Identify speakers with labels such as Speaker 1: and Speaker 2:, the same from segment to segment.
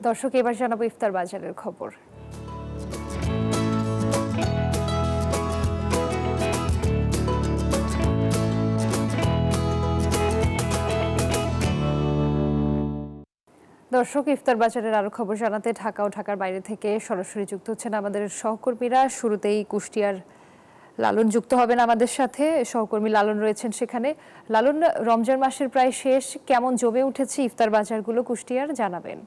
Speaker 1: দর্শক, এবার জানাবো ইফতার বাজারের খবর। দর্শক, ইফতার বাজারের আরো খবর জানাতে ঢাকা ও ঢাকার বাইরে থেকে সরাসরি যুক্ত হচ্ছেন আমাদের সহকর্মীরা। শুরুতেই কুষ্টিয়ার লালন যুক্ত হবেন আমাদের সাথে। সহকর্মী লালন রয়েছেন সেখানে। লালন, রমজান মাসের প্রায় শেষ, কেমন জমে উঠেছে ইফতার বাজারগুলো কুষ্টিয়ার, জানাবেন।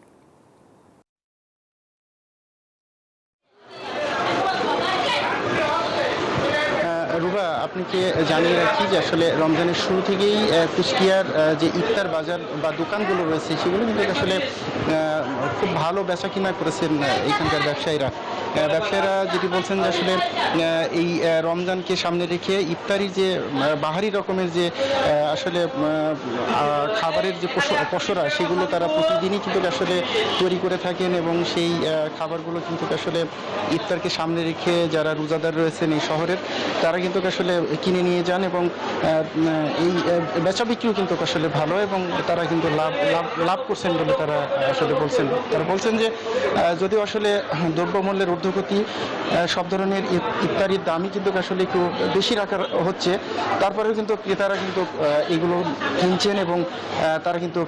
Speaker 2: রুবা, আপনাকে জানিয়ে রাখি যে আসলে রমজানের শুরু থেকেই কুষ্টিয়ার যে ইফতার বাজার বা দোকানগুলো রয়েছে সেগুলো কিন্তু আসলে খুব ভালো বেচা কিনা করেছেন এখানকার ব্যবসায়ীরা। ব্যবসায়ীরা যেটি বলছেন যে আসলে এই রমজানকে সামনে রেখে ইফতারি যে বাহারি রকমের যে আসলে খাবারের যে পসরা সেগুলো তারা প্রতিদিনই কিন্তু আসলে তৈরি করে থাকেন এবং সেই খাবারগুলো কিন্তু আসলে ইফতারকে সামনে রেখে যারা রোজাদার রয়েছেন এই শহরের তারা কিন্তু আসলে কিনে নিয়ে যান এবং এই বেচা বিক্রিও কিন্তু আসলে ভালো এবং তারা কিন্তু লাভ করছেন বলে তারা আসলে বলছেন। তারা বলছেন যে যদিও আসলে দ্রব্যমূল্যের ঊর্ধ্বগতি, সব ধরনের ইফতারির দামই কিন্তু আসলে একটু বেশি রাখা হচ্ছে, তারপরেও কিন্তু ক্রেতারা কিন্তু এগুলো কিনছেন এবং তারা কিন্তু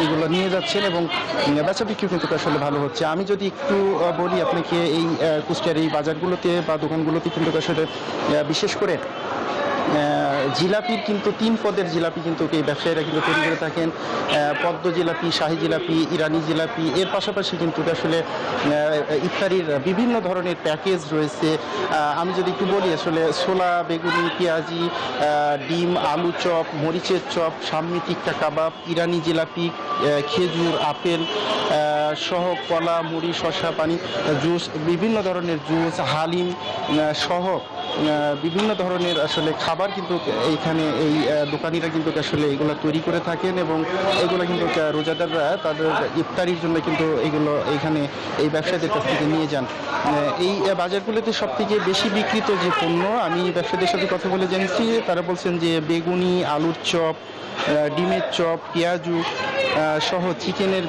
Speaker 2: এইগুলো নিয়ে যাচ্ছেন এবং বেচা বিক্রি কিন্তু আসলে ভালো হচ্ছে। আমি যদি একটু বলি আপনাকে, এই কুষ্টিয়ার এই বাজারগুলোতে বা দোকানগুলোতে কিন্তু আসলে বিশেষ করে জিলাপির কিন্তু 3 পদের জিলাপি কিন্তু এই ব্যবসায়ীরা কিন্তু তৈরি করে থাকেন। পদ্ম জিলাপি, শাহি জিলাপি, ইরানি জিলাপি, এর পাশাপাশি কিন্তু আসলে ইফতারির বিভিন্ন ধরনের প্যাকেজ রয়েছে। আমি যদি একটু বলি, আসলে ছোলা, বেগুনি, পেঁয়াজি, ডিম, আলু চপ, মরিচের চপ, সাম্মি টিক্কা কাবাব, ইরানি জিলাপি, খেজুর, আপেল সহ কলা, মুড়ি, শসা, পানি, জুস, বিভিন্ন ধরনের জুস, হালিম সহ বিভিন্ন ধরনের আসলে খাবার কিন্তু এইখানে এই দোকানিরা কিন্তু আসলে এগুলো তৈরি করে থাকেন এবং এগুলো কিন্তু রোজাদাররা তাদের ইফতারির জন্য কিন্তু এগুলো এইখানে এই ব্যবসায়ীদের কাছ থেকে নিয়ে যান। এই বাজারগুলোতে সব থেকে বেশি বিক্রিত যে পণ্য, আমি ব্যবসায়ীদের সাথে কথা বলে জেনেছি, তারা বলছেন যে বেগুনি, আলুর চপ, ডিমের চপ, পেঁয়াজু সহ চিকেনের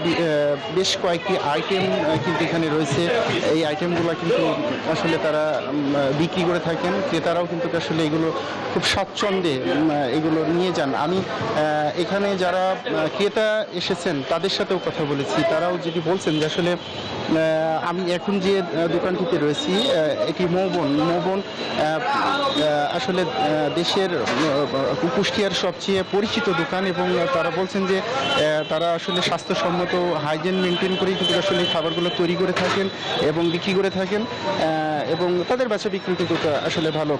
Speaker 2: বেশ কয়েকটি আইটেম কিন্তু এখানে রয়েছে। এই আইটেমগুলো কিন্তু আসলে তারা বিক্রি করে থাকেন, ক্রেতারাও কিন্তু আসলে এগুলো খুব স্বাচ্ছন্দ্যে এগুলো নিয়ে যান। আমি এখানে যারা ক্রেতা এসেছেন তাদের সাথেও কথা বলেছি, তারাও যেটি বলছেন যে আসলে আমি এখন যে দোকানটিতে রয়েছি এটি মৌবন আসলে দেশের কুষ্টিয়ার সবচেয়ে পরিচিত দোকান এবং তারা বলছেন যে তারা আসলে স্বাস্থ্যসম্মত হাইজিন মেনটেন করেই কিন্তু আসলে খাবারগুলো তৈরি করে থাকেন এবং বিক্রি করে থাকেন এবং তাদের বেচা বিক্রি কিন্তু আসলে ভালো।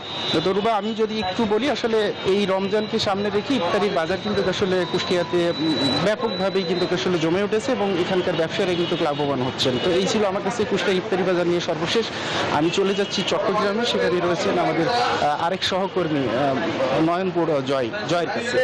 Speaker 2: তো রুবা, আমি যদি একটু বলি, আসলে এই রমজানকে সামনে রেখে ইফতারির বাজার কিন্তু আসলে কুষ্টিয়াতে ব্যাপকভাবেই কিন্তু আসলে জমে উঠেছে এবং এখানকার ব্যবসায়ীরা কিন্তু লাভবান হচ্ছেন। তো এই ছিল আমার কাছে কুষ্টিয়া ইফতারি বাজার নিয়ে সর্বশেষ। আমি চলে যাচ্ছি চট্টগ্রামে, সেখানে রয়েছেন আমাদের আরেক সহকর্মী নয়নপুর জয়ের কাছে।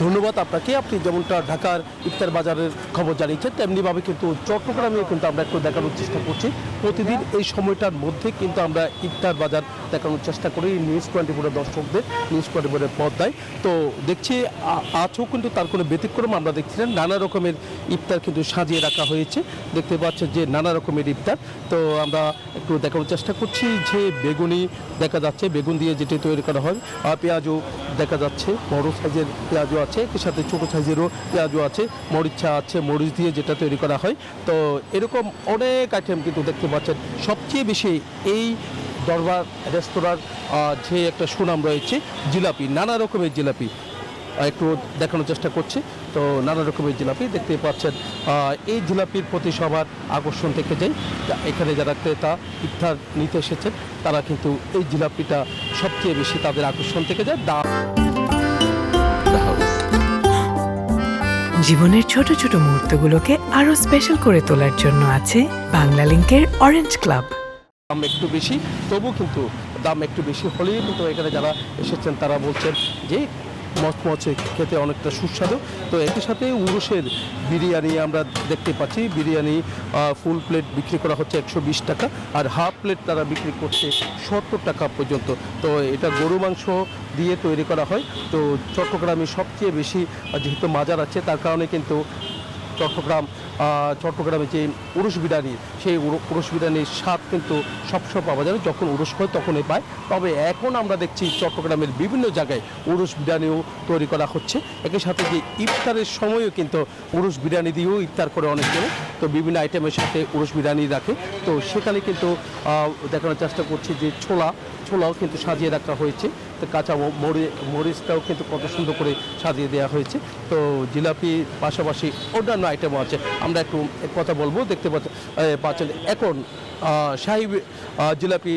Speaker 3: ধন্যবাদ আপনাকে। আপনি যেমনটা ঢাকার ইফতার বাজারের খবর জানিয়েছেন, তেমনিভাবে কিন্তু চট্টগ্রামে কিন্তু আমরা একটু দেখানোর চেষ্টা করছি। প্রতিদিন এই সময়টার মধ্যে কিন্তু আমরা ইফতার বাজার দেখানোর চেষ্টা করি নিউজ 24 দর্শকদের, নিউজ 24 পর্দায়। তো দেখছি আজও কিন্তু তার কোনো ব্যতিক্রম আমরা দেখছিলেন। নানা রকমের ইফতার কিন্তু সাজিয়ে রাখা হয়েছে, দেখতে পাচ্ছেন যে নানা রকমের ইফতার। তো আমরা একটু দেখানোর চেষ্টা করছি যে বেগুনি দেখা যাচ্ছে, বেগুন দিয়ে যেটি তৈরি করা হয়, পেঁয়াজও দেখা যাচ্ছে, বড় সাইজের পেঁয়াজও আছে, এর সাথে ছোটো সাইজেরও পেঁয়াজও আছে, মরিচা আছে, মরিচ দিয়ে যেটা তৈরি করা হয়। তো এরকম অনেক আইটেম কিন্তু দেখতে পাচ্ছেন। সবচেয়ে বেশি এই দরবার রেস্তোরাঁর যে একটা সুনাম রয়েছে জিলাপি, নানা রকমের জিলাপি একটু দেখানোর চেষ্টা করছি। তো নানা রকমের জিলাপি দেখতে পাচ্ছেন। এই জিলাপির প্রতি সবার আকর্ষণ থেকে যায়। এখানে যারা ক্রেতা ইফতার নিতে এসেছেন তারা কিন্তু এই জিলাপিটা সবচেয়ে বেশি তাদের আকর্ষণ থেকে যায়।
Speaker 4: জীবনের ছোট ছোট মুহূর্তগুলোকে আরো স্পেশাল করে তোলার জন্য আছে বাংলা লিংকের অরেঞ্জ ক্লাব।
Speaker 3: দাম একটু বেশি, তবু কিন্তু দাম একটু বেশি হলেই কিন্তু এখানে যারা এসেছেন তারা বলছেন যে মচমচে, খেতে অনেকটা সুস্বাদু। তো একই সাথে উরুষের বিরিয়ানি আমরা দেখতে পাচ্ছি। বিরিয়ানি ফুল প্লেট বিক্রি করা হচ্ছে 120 টাকা, আর হাফ প্লেট তারা বিক্রি করছে 70 টাকা পর্যন্ত। তো এটা গরু মাংস দিয়ে তৈরি করা হয়। তো চট্টগ্রামে সবচেয়ে বেশি যেহেতু মাজার আছে, তার কারণে কিন্তু চট্টগ্রামে যে উরুষ বিরিয়ানি, সেই উরুষ বিরিয়ানির স্বাদ কিন্তু সবসময় পাওয়া যায়, যখন উরুষ হয় তখনই পায়। তবে এখন আমরা দেখছি চট্টগ্রামের বিভিন্ন জায়গায় উরুষ বিরিয়ানিও তৈরি করা হচ্ছে। একই সাথে যে ইফতারের সময়ও কিন্তু উরুষ বিরিয়ানি দিয়েও ইফতার করে অনেকজনে। তো বিভিন্ন আইটেমের সাথে উরুষ বিরিয়ানি রাখে। তো সেখানে কিন্তু দেখানোর চেষ্টা করছি যে ছোলাও কিন্তু সাজিয়ে রাখা হয়েছে। তো কাঁচা মরিচটাও কিন্তু কত সুন্দর করে সাজিয়ে দেওয়া হয়েছে। জিলাপির পাশাপাশি অন্যান্য আইটেমও আছে। আমরা একটু কথা বলবো। দেখতে পাচ্ছেন এখন শাহী জিলাপি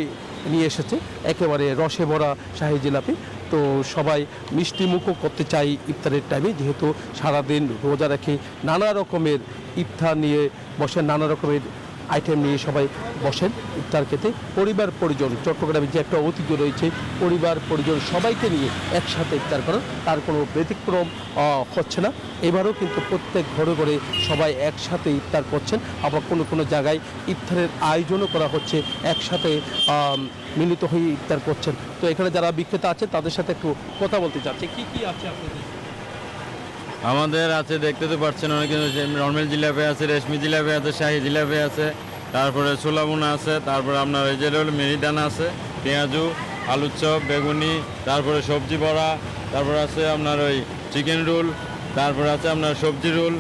Speaker 3: নিয়ে এসেছে, একেবারে রসে ভরা শাহী জিলাপি। তো সবাই মিষ্টি মুখও করতে চাই ইফতারের টাইমে, যেহেতু সারাদিন রোজা রেখে নানা রকমের ইফতার নিয়ে বসেন, নানা রকমের আইটেম নিয়ে সবাই বসেন ইফতার খেতে। পরিবার পরিজন, চট্টগ্রামে যে একটা ঐতিহ্য রয়েছে, পরিবার পরিজন সবাইকে নিয়ে একসাথে ইফতার করার, তার কোনো ব্যতিক্রম হচ্ছে না। এবারও কিন্তু প্রত্যেক ঘরে ঘরে সবাই একসাথে ইফতার করছেন। আবার কোনো জায়গায় ইফতারের আয়োজনও করা হচ্ছে, একসাথে মিলিত হয়ে ইফতার করছেন। তো এখানে যারা বিক্রেতা আছে তাদের সাথে একটু কথা বলতে চাচ্ছি। কি আছে আপনাদের?
Speaker 5: আমাদের আছে, দেখতে তো পাচ্ছেন, অনেক নর্মাল জিলাপি আছে, রেশমি জিলাপি আছে, শাহী জিলাপি আছে, তারপরে ছোলা বোনা আছে, তারপরে আপনার এই যে হলো মিহিদানা আছে, পেঁয়াজু, আলুর চপ, বেগুনি, তারপরে সবজি বড়া, তারপরে আছে আপনার ওই চিকেন রোল, তারপরে আছে আপনার সবজি রোল,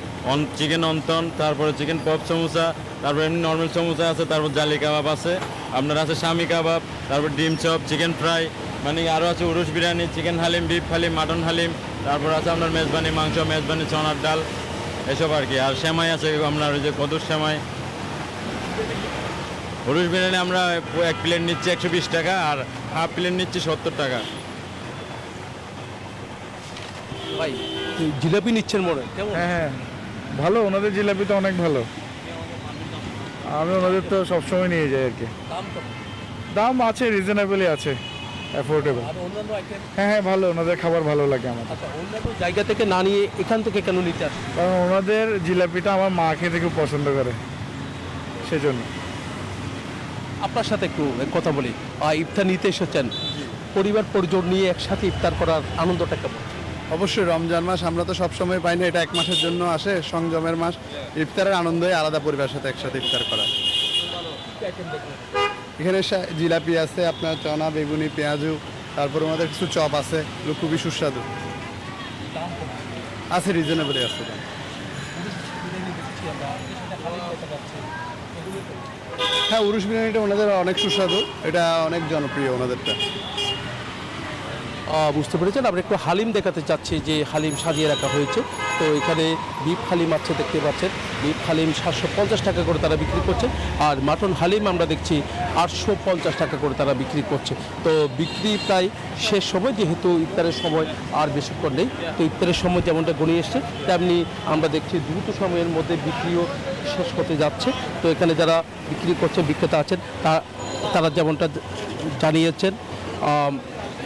Speaker 5: চিকেন অন্তন, তারপরে চিকেন পপ সমোসা, তারপরে এমনি নর্মাল সমোসা আছে, তারপর জালি কাবাব আছে, আপনার আছে স্বামী কাবাব, তারপর ডিম চপ, চিকেন ফ্রাই, মানে আরও আছে উরুষ biryani, chicken haleem, beef haleem, mutton haleem, তারপর আছে আপনার মেজবানি মাংস, মেজবানি চনার ডাল, এসব আর কি। আর সেমাই আছে আপনার ওই যে কদুর সেমাই। উরুষ বিরিয়ানি আমরা এক প্লেট নিচ্ছি 120 টাকা, আর হাফ প্লেট নিচ্ছি 70 টাকা।
Speaker 3: ভাই জিলাপি নিচ্ছেন মনে হয়, কেমন?
Speaker 6: হ্যাঁ ভালো, ওনাদের জিলাপি তো অনেক ভালো। আমি ওনাদের তো সবসময় নিয়ে যাই আর কি। দাম আছে, রিজনেবলই আছে, অ্যাফোর্ডেবল। হ্যাঁ ভালো, ওনাদের খাবার ভালো লাগে আমার।
Speaker 3: আচ্ছা, অন্যান্য জায়গা থেকে না নিয়ে এখান থেকে কেন নিতে আসেন?
Speaker 6: কারণ ওনাদের জিলাপিটা আমার মা খেতে খুব পছন্দ করে, সেজন্য।
Speaker 3: আপনার সাথে একটু কথা বলি। ইফতার নিতে এসেছেন, পরিবার পরিজন নিয়ে একসাথে ইফতার করার আনন্দটা কেমন?
Speaker 7: অবশ্যই রমজান মাস আমরা তো সবসময় পাই না, এটা 1 মাসের জন্য আসে, সংযমের মাস। ইফতারের আনন্দই আলাদা, পরিবারের সাথে একসাথে ইফতার করা। এখানে জিলাপি আছে, আপনার চনা, বেগুনি, পেঁয়াজু, তারপর আমাদের কিছু চপ আছে, এগুলো খুবই সুস্বাদু আছে, রিজনেবলই আছে। হ্যাঁ, উরুষ বিরিয়ানিটা ওনাদের অনেক সুস্বাদু, এটা অনেক জনপ্রিয় ওনাদেরটা।
Speaker 3: বুঝতে পেরেছেন। আমরা একটু হালিম দেখাতে চাচ্ছি, যে হালিম সাজিয়ে রাখা হয়েছে। তো এখানে বিফ হালিম আছে, দেখতে পাচ্ছেন। বিফ হালিম 750 টাকা করে তারা বিক্রি করছে, আর মাটন হালিম আমরা দেখছি 850 টাকা করে তারা বিক্রি করছে। তো বিক্রি প্রায় শেষ সময়, যেহেতু ইফতারের সময় আর বেশিক্ষণ নেই। তো ইফতারের সময় যেমনটা গড়িয়ে এসছে, তেমনি আমরা দেখছি দ্রুত সময়ের মধ্যে বিক্রিও শেষ হতে যাচ্ছে। তো এখানে যারা বিক্রি করছে, বিক্রেতা আছেন, তারা যেমনটা জানিয়েছেন,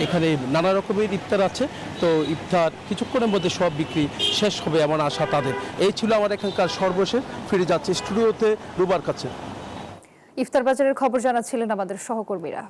Speaker 3: এখানে নানা রকমের ইফতার আছে। তো ইফতার কিছুক্ষণের মধ্যে সব বিক্রি শেষ হবে এমন আশা তাদের। এই ছিল আমার এখানকার সর্বশেষ। ফিরে যাচ্ছে স্টুডিওতে রুবার কাছে।
Speaker 1: ইফতার বাজারের খবর জানাচ্ছিলেন আমাদের সহকর্মীরা।